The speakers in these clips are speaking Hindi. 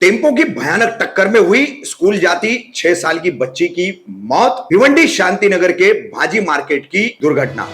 टेम्पो की भयानक टक्कर में हुई स्कूल जाती 6 साल की बच्ची की मौत। भिवंडी शांतिनगर के भाजी मार्केट की दुर्घटना।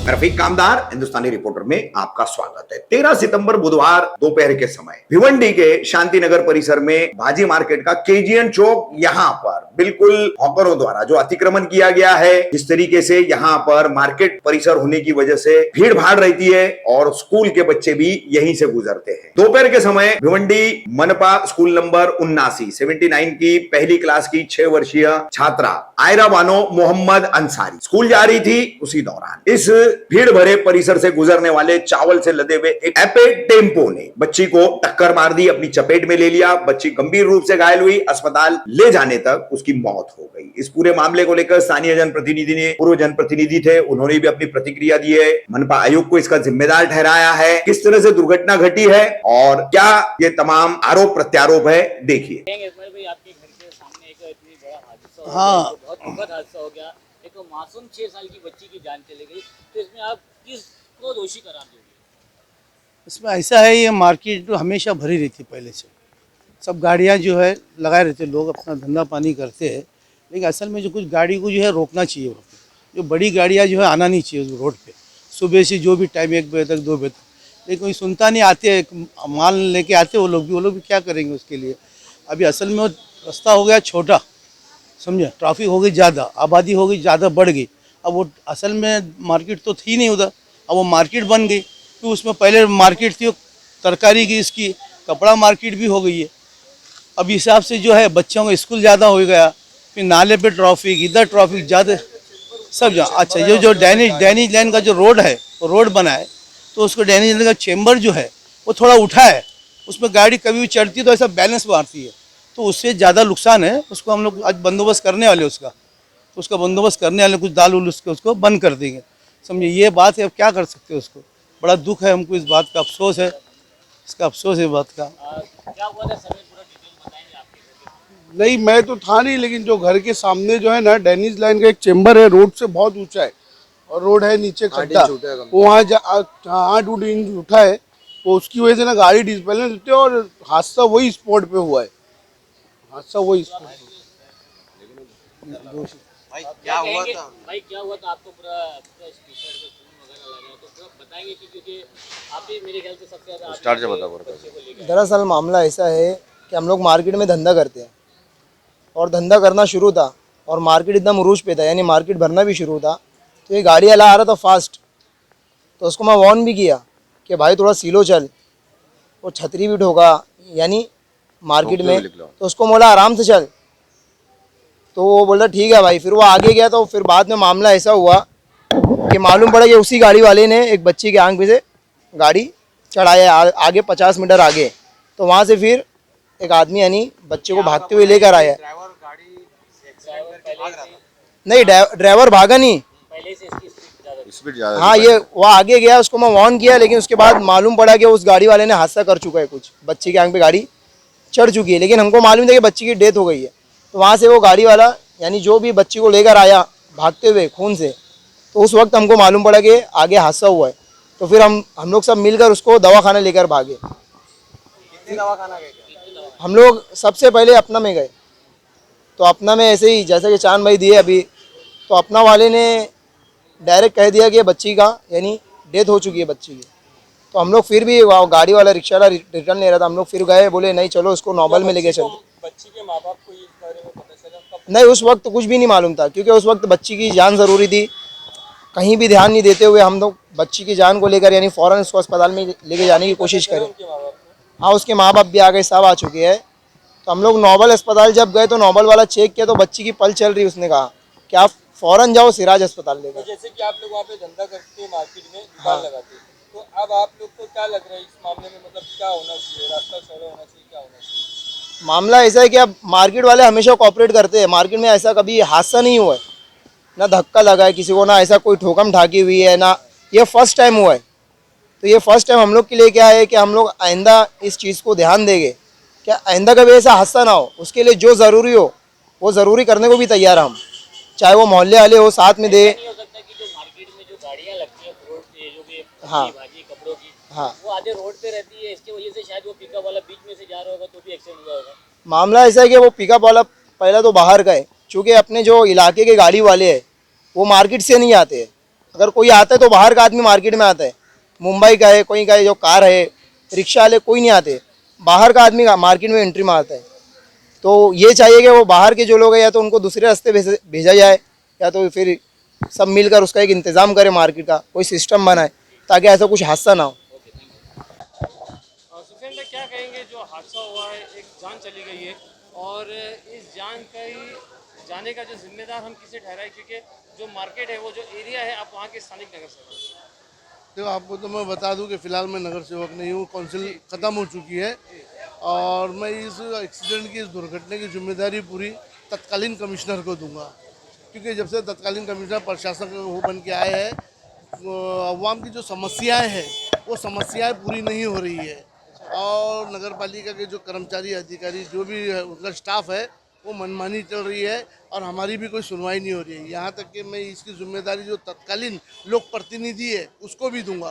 रफीक कामदार हिंदुस्तानी रिपोर्टर में आपका स्वागत है। 13 सितंबर बुधवार दोपहर के समय भिवंडी के शांतिनगर परिसर में भाजी मार्केट का केजीएन चौक, यहां पर बिल्कुल हॉकरों द्वारा जो अतिक्रमण किया गया है, इस तरीके से यहां पर मार्केट परिसर होने की वजह से भीड़ भाड़ रहती है और स्कूल के बच्चे भी यहीं से गुजरते हैं। दोपहर के समय भिवंडी मनपा स्कूल नंबर 79 की पहली क्लास की 6 वर्षीय छात्रा आयरा बानो मोहम्मद अंसारी स्कूल जा रही थी। उसी दौरान इस भीड़ भरे परिसर से गुजरने वाले चावल से लदे हुए एक एपे टेम्पो ने बच्ची को टक्कर मार दी, अपनी चपेट में ले लिया। बच्ची गंभीर रूप से घायल हुई, अस्पताल ले जाने तक उसकी मौत हो गई। इस पूरे मामले को लेकर स्थानीय जनप्रतिनिधि ने, पूर्व जनप्रतिनिधि थे, उन्होंने भी अपनी प्रतिक्रिया दी है। मनपा आयुक्त को इसका जिम्मेदार ठहराया है। किस तरह से दुर्घटना घटी है और क्या ये तमाम आरोप प्रत्यारोप है, देखिए। हाँ, बहुत दुखद हादसा हो गया। एक मासूम 6 साल की बच्ची की जान चली गई, तो इसमें आप किसको दोषी करार दोगे? इसमें ऐसा है, ये मार्केट तो हमेशा भरी रहती पहले से, सब गाड़ियाँ जो है लगाए रहते, लोग अपना धंधा पानी करते हैं। लेकिन असल में जो कुछ गाड़ी को जो है रोकना चाहिए, जो बड़ी गाड़ियाँ जो है आना नहीं चाहिए उस रोड पे, सुबह से जो भी टाइम 1 बजे तक 2 बजे तक। लेकिन कोई सुनता नहीं, आते माल लेके आते वो लोग भी क्या करेंगे उसके लिए। अभी असल में वो रास्ता हो गया छोटा, समझे, ट्रैफिक हो गई ज़्यादा, आबादी हो गई ज़्यादा, बढ़ गई। अब वो असल में मार्केट तो थी नहीं उधर, अब वो मार्केट बन गई। तो उसमें पहले मार्केट थी तरकारी की, इसकी कपड़ा मार्केट भी हो गई है। अब हिसाब से जो है बच्चों का स्कूल ज़्यादा हो गया, फिर नाले पे ट्रैफिक, इधर ट्रैफिक ज़्यादा, सब जगह। अच्छा, ये जो डैनिश लाइन का जो रोड है, वो रोड बना है, तो उसको डैनिश लाइन का चेम्बर जो है वो थोड़ा उठा है। उसमें गाड़ी कभी भी चढ़ती है तो ऐसा बैलेंस मारती है, तो उससे ज़्यादा नुकसान है। उसको हम लोग आज बंदोबस्त करने वाले, उसका बंदोबस्त करने वाले, कुछ दाल उल उसको बंद कर देंगे, समझे। ये बात है, अब क्या कर सकते हैं उसको। बड़ा दुख है हमको, इस बात का अफसोस है, इसका अफसोस है बात का। क्या हुआ था समय, पूरा डिटेल बताएंगे आपके? नहीं, मैं तो था नहीं, लेकिन जो घर के सामने जो है ना, डैनिश लाइन का एक चेम्बर है, रोड से बहुत ऊंचा है और रोड है नीचे खड्डा, वहाँ 8 इंच उठा है, तो उसकी वजह से ना गाड़ी डिस्बैलेंस होती है और हादसा वही स्पॉट पे हुआ है। हादसा वही स्पॉट पे। भाई क्या हुआ था आपको? पूरा टी-शर्ट पे खून वगैरह लगा, तो पूरा बताएंगे कि क्योंकि आप भी मेरे ख्याल से सबसे ज़्यादा स्टार्ट से बता। दरअसल मामला ऐसा है कि हम लोग मार्केट में धंधा करते हैं और धंधा करना शुरू था और मार्केट एकदम उरूज पे था, यानी मार्केट भरना भी शुरू था। तो ये गाड़ी वाला आ रहा था फास्ट, तो उसको मैं वार्न भी किया कि भाई थोड़ा सीलो चल, वो छतरी भी ठोका यानी मार्केट में, तो उसको बोला आराम से चल, तो वो बोला ठीक है भाई। फिर वो आगे गया, तो फिर बाद में मामला ऐसा हुआ कि मालूम पड़ा कि उसी गाड़ी वाले ने एक बच्ची के आंख पे से गाड़ी चढ़ाया आगे 50 मीटर आगे, तो वहाँ से फिर एक आदमी यानी बच्चे को भागते हुए लेकर आया। नहीं, ड्राइवर भागा नहीं, पहले से इसकी स्पीड ज़्यादा। हाँ, ये वो आगे गया, उसको मैं वार्न किया, लेकिन उसके बाद मालूम पड़ा कि उस गाड़ी वाले ने हादसा कर चुका है, कुछ बच्ची के आंख पे गाड़ी चढ़ चुकी है। लेकिन हमको मालूम था कि बच्ची की डेथ हो गई है। तो वहाँ से वो गाड़ी वाला यानी जो भी बच्ची को लेकर आया भागते हुए खून से, तो उस वक्त हमको मालूम पड़ा कि आगे हादसा हुआ है। तो फिर हम लोग सब मिलकर उसको दवाखाना लेकर भागे। दवाखाना गए? हम लोग सबसे पहले अपना में गए, तो अपना में ऐसे ही जैसे कि चांद भाई दिए अभी, तो अपना वाले ने डायरेक्ट कह दिया कि बच्ची का यानी डेथ हो चुकी है बच्ची की। तो हम लोग फिर भी गाड़ी वाला रिक्शा वाला रिटर्न ले रहा था, हम लोग फिर गए, बोले नहीं चलो उसको नॉर्मल में लेके चलो। बच्ची के माँ बाप को इस बारे में पता चला? नहीं, उस वक्त तो कुछ भी नहीं मालूम था, क्योंकि उस वक्त बच्ची की जान ज़रूरी थी। कहीं भी ध्यान नहीं देते हुए हम लोग बच्ची की जान को लेकर यानी फ़ौरन उसको अस्पताल में लेके जाने की कोशिश करें। हाँ, उसके माँ बाप भी आ गए, सब आ चुके हैं। तो हम लोग नोबल अस्पताल जब गए, तो नोबल वाला चेक किया, तो बच्ची की पल चल रही। उसने कहा कि आप फ़ौरन जाओ सिराज अस्पताल लेकर। जैसे कि आप लोग वहाँ पे धंधा करते हैं, मार्केट में दुकान लगाते हैं, तो अब आप लोग को क्या लग रहा है इस मामले में, मतलब क्या होना चाहिए? रास्ता चौड़ा होना चाहिए, क्या होना चाहिए? मामला ऐसा है कि अब मार्केट वाले हमेशा कोऑपरेट करते हैं। मार्केट में ऐसा कभी हादसा नहीं हुआ है, ना धक्का लगा है किसी को, ना ऐसा कोई ठोकम ठाकी हुई है, ना ये फर्स्ट टाइम हुआ है। तो ये फर्स्ट टाइम हम लोग के लिए क्या है कि हम लोग आइंदा इस चीज़ को ध्यान देंगे कि आइंदा कभी ऐसा हादसा ना हो। उसके लिए जो ज़रूरी हो वो ज़रूरी करने को भी तैयार हम। चाहे वो मोहल्ले वाले हो साथ में दे। नहीं हो सकता कि जो मार्केट में जो गाड़ियाँ लगती हैं रोड पे जो भी हाँ। भाजी कपड़ों की हाँ। वो आधे रोड पे रहती है, इसकी वजह से शायद वो पिकअप वाला बीच में से जा रहा होगा तो भी एक्सीडेंट हुआ होगा। मामला ऐसा है कि वो पिकअप वाला पहला तो बाहर का है, चूँकि अपने जो इलाके के गाड़ी वाले हैं वो मार्केट से नहीं आते हैं। अगर कोई आता है तो बाहर का आदमी मार्केट में आता है, मुंबई का है, कोई का है, जो कार है, रिक्शा वाले कोई नहीं आते, बाहर का आदमी मार्केट में एंट्री मारता है। तो ये चाहिए कि वो बाहर के जो लोग हैं या तो उनको दूसरे रास्ते भेजा जाए या तो फिर सब मिलकर उसका एक इंतज़ाम करें, मार्केट का कोई सिस्टम बनाए ताकि ऐसा कुछ हादसा ना हो। सुफियान भाई क्या कहेंगे, जो हादसा हुआ है, एक जान चली गई है और इस जान का ही जाने का जो जिम्मेदार हम किसे ठहराए, क्योंकि जो मार्केट है वो जो एरिया है आप वहाँ के स्थानिक नगर सेवक हैं। तो आपको तो मैं बता दूं कि फ़िलहाल मैं नगर सेवक नहीं हूँ, काउंसिल ख़त्म हो चुकी है और मैं इस एक्सीडेंट की, इस दुर्घटना की जिम्मेदारी पूरी तत्कालीन कमिश्नर को दूंगा, क्योंकि जब से तत्कालीन कमिश्नर प्रशासक वो बन के आए हैं, अवाम की जो समस्याएं हैं वो समस्याएं पूरी नहीं हो रही है और नगर पालिका के जो कर्मचारी अधिकारी जो भी है उनका स्टाफ है वो मनमानी चल रही है और हमारी भी कोई सुनवाई नहीं हो रही है। यहाँ तक कि मैं इसकी जिम्मेदारी जो तत्कालीन लोक प्रतिनिधि है उसको भी दूंगा,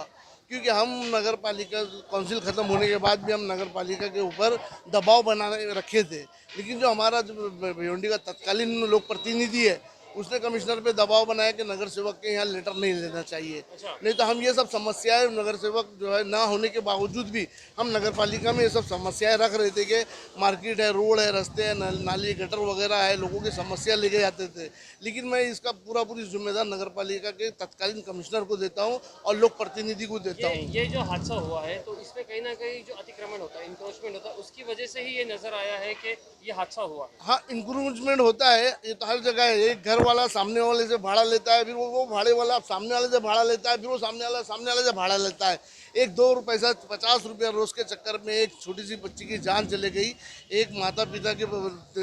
क्योंकि हम नगर पालिका काउंसिल ख़त्म होने के बाद भी हम नगर पालिका के ऊपर दबाव बनाने रखे थे, लेकिन जो हमारा जो भिवंडी का तत्कालीन लोक प्रतिनिधि है उसने कमिश्नर पे दबाव बनाया कि नगर सेवक के यहाँ लेटर नहीं लेना चाहिए। नहीं तो हम ये सब समस्याएं नगर सेवक जो है ना होने के बावजूद भी हम नगर पालिका में ये सब समस्याएं रख रहे थे कि मार्केट है, रोड है, रास्ते हैं, नाली गटर वगैरह है, लोगों की समस्या लेके जाते थे। लेकिन मैं इसका पूरी जिम्मेदार नगर पालिका के तत्कालीन कमिश्नर को देता हूँ और लोक प्रतिनिधि को देता हूँ। ये जो हादसा हुआ है तो इसमें कहीं ना कहीं जो अतिक्रमण होता है, इंक्रोचमेंट होता है, उसकी वजह से ही ये नजर आया है कि ये हादसा हुआ है। हाँ, इंक्रूचमेंट होता है, ये तो हर जगह है। एक घर वाला सामने वाले से भाड़ा लेता है, फिर वो भाड़े वाला सामने वाले से भाड़ा लेता है, फिर वो सामने वाले से भाड़ा लेता है। एक 2 पैसा 50 रुपया रोज के चक्कर में एक छोटी सी बच्ची की जान चले गई, एक माता पिता के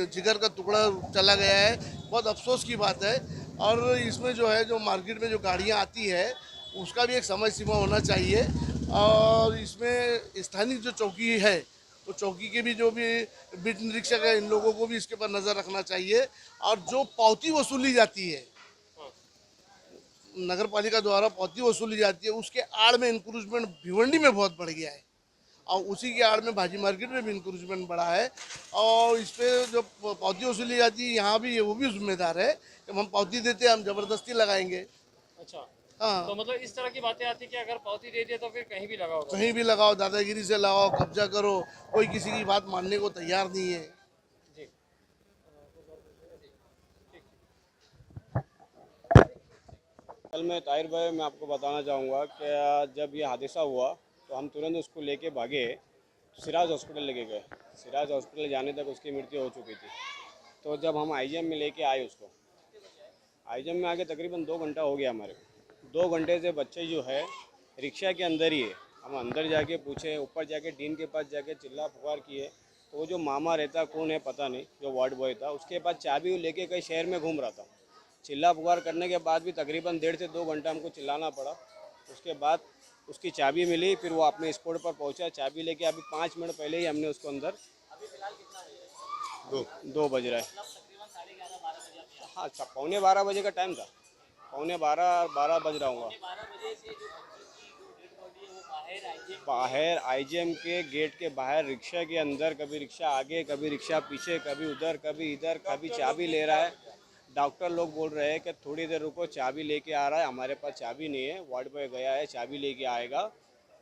जिगर का टुकड़ा चला गया है। बहुत अफसोस की बात है। और इसमें जो है, जो मार्केट में जो गाड़ियाँ आती है उसका भी एक समय सीमा होना चाहिए और इसमें स्थानीय जो चौकी है तो चौकी के भी जो भी बीट निरीक्षक है इन लोगों को भी इसके ऊपर नज़र रखना चाहिए। और जो पावती वसूली जाती है, नगर पालिका द्वारा पावती वसूली जाती है, उसके आड़ में इंक्रूचमेंट भिवंडी में बहुत बढ़ गया है और उसी के आड़ में भाजी मार्केट में भी इंक्रूचमेंट बढ़ा है। और इस पर जो पावती वसूली जाती है यहाँ भी वो भी जिम्मेदार है कि हम पावती देते हैं, हम ज़बरदस्ती लगाएंगे। अच्छा, हाँ, तो मतलब इस तरह की बातें आती कि अगर पावती दे दिया तो फिर कहीं भी लगाओ, कहीं भी लगाओ, दादागिरी से लगाओ, कब्जा करो, कोई किसी की बात मानने को तैयार नहीं है। जी। कल मैं ताहिर भाई, मैं आपको बताना चाहूँगा कि जब ये हादसा हुआ तो हम तुरंत उसको लेके भागे, सिराज हॉस्पिटल लेके गए। सिराज हॉस्पिटल जाने तक उसकी मृत्यु हो चुकी थी। तो जब हम आईजीएम में लेके आए उसको, आईजीएम में आके तकरीबन 2 घंटा हो गया हमारे को। 2 घंटे से बच्चे जो है रिक्शा के अंदर ही है। हम अंदर जाके पूछे, ऊपर जाके डीन के पास जाके चिल्ला पुकार किए तो वो जो मामा रहता, कौन है पता नहीं, जो वार्ड बॉय था, उसके पास चाबी वो लेके कहीं शहर में घूम रहा था। चिल्ला पुकार करने के बाद भी तकरीबन 1.5 से 2 घंटा हमको चिल्लाना पड़ा। उसके बाद उसकी चाबी मिली, फिर वो अपने स्पॉट पर पहुंचा। चाबी लेके अभी 5 मिनट पहले ही हमने उसको अंदर 2 बज रहा है। हाँ, 11:15 बजे का टाइम था, 11:15 बज रहा हूँ। बाहर आईजीएम के गेट के बाहर रिक्शा के अंदर, कभी रिक्शा आगे, कभी रिक्शा पीछे, कभी उधर, कभी इधर, कभी चाबी ले रहा है। डॉक्टर लोग बोल रहे हैं कि थोड़ी देर रुको, चाबी लेके आ रहा है। हमारे पास चाबी नहीं है, वार्ड बॉय गया है, चाबी लेके आएगा।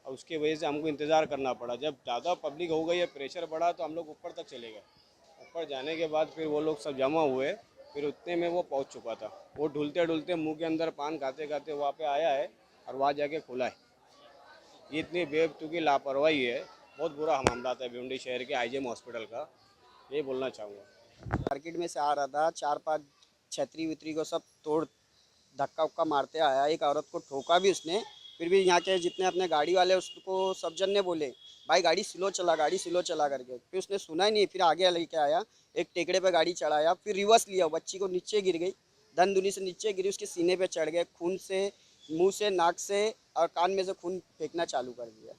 और उसकी वजह से हमको इंतज़ार करना पड़ा। जब ज़्यादा पब्लिक हो गई है, प्रेशर बढ़ा, तो हम लोग ऊपर तक चले गए। ऊपर जाने के बाद फिर वो लोग सब जमा हुए, फिर उतने में वो पहुंच चुका था। वो ढुलते ढुलते मुंह के अंदर पान खाते खाते वहाँ पे आया है और वहाँ जाके खुला है। ये इतनी बेवकूफ़ी लापरवाही है। बहुत बुरा मामला था भिवंडी शहर के आईजीएम हॉस्पिटल का, ये बोलना चाहूँगा। मार्केट में से आ रहा था, 4-5 छतरी वितरी को सब तोड़ धक्का उक्का मारते आया। एक औरत को ठोका भी उसने। फिर भी यहाँ के जितने अपने गाड़ी वाले उसको सब जन ने बोले भाई गाड़ी स्लो चला, गाड़ी स्लो चला करके। फिर उसने सुना ही नहीं, फिर आगे लेके आया, एक टेकड़े पे गाड़ी चढ़ाया, फिर रिवर्स लिया। बच्ची को नीचे गिर गई, धन दुनी से नीचे गिरी, उसके सीने पे चढ़ गए। खून से, मुंह से, नाक से और कान में से खून फेंकना चालू कर दिया।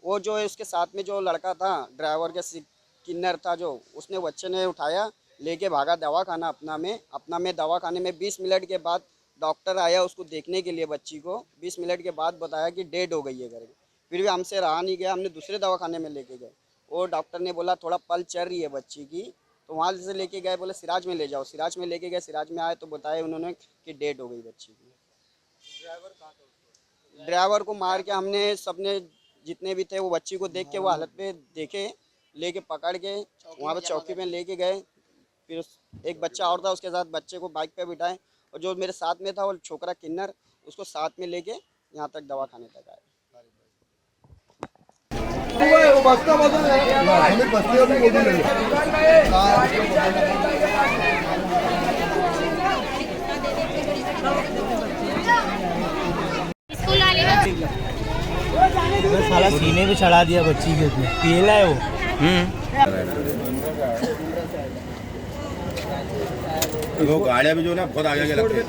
वो जो है उसके साथ में जो लड़का था, ड्राइवर के किन्नर था, जो उसने बच्चे ने उठाया, लेके भागा दवाखाना अपना में दवाखाने में 20 मिनट के बाद डॉक्टर आया उसको देखने के लिए, बच्ची को 20 मिनट के बाद बताया कि डेड हो गई है करके। फिर भी हमसे रहा नहीं गया, हमने दूसरे दवाखाने में लेके गए। वो डॉक्टर ने बोला थोड़ा पल चल रही है बच्ची की, तो वहाँ से लेके गए, बोले सिराज में ले जाओ। सिराज में लेके गए, सिराज में आए तो बताया उन्होंने कि डेड हो गई बच्ची की। ड्राइवर को मार के हमने सबने जितने भी थे वो बच्ची को देख के वो हालत पे देखे, लेके पकड़ के वहाँ पे चौकी में लेके गए। फिर एक बच्चा और था, उसके साथ बच्चे को बाइक पे बिठाए, और जो मेरे साथ में था वो छोकरा किन्नर, उसको साथ में लेके यहाँ तक दवाखाने तक आए। स्कूल वाले साला सीने पे चढ़ा दिया बच्ची के, उसमें पीला है वो। वो गाड़ियाँ भी जो ना बहुत आगे लगती है।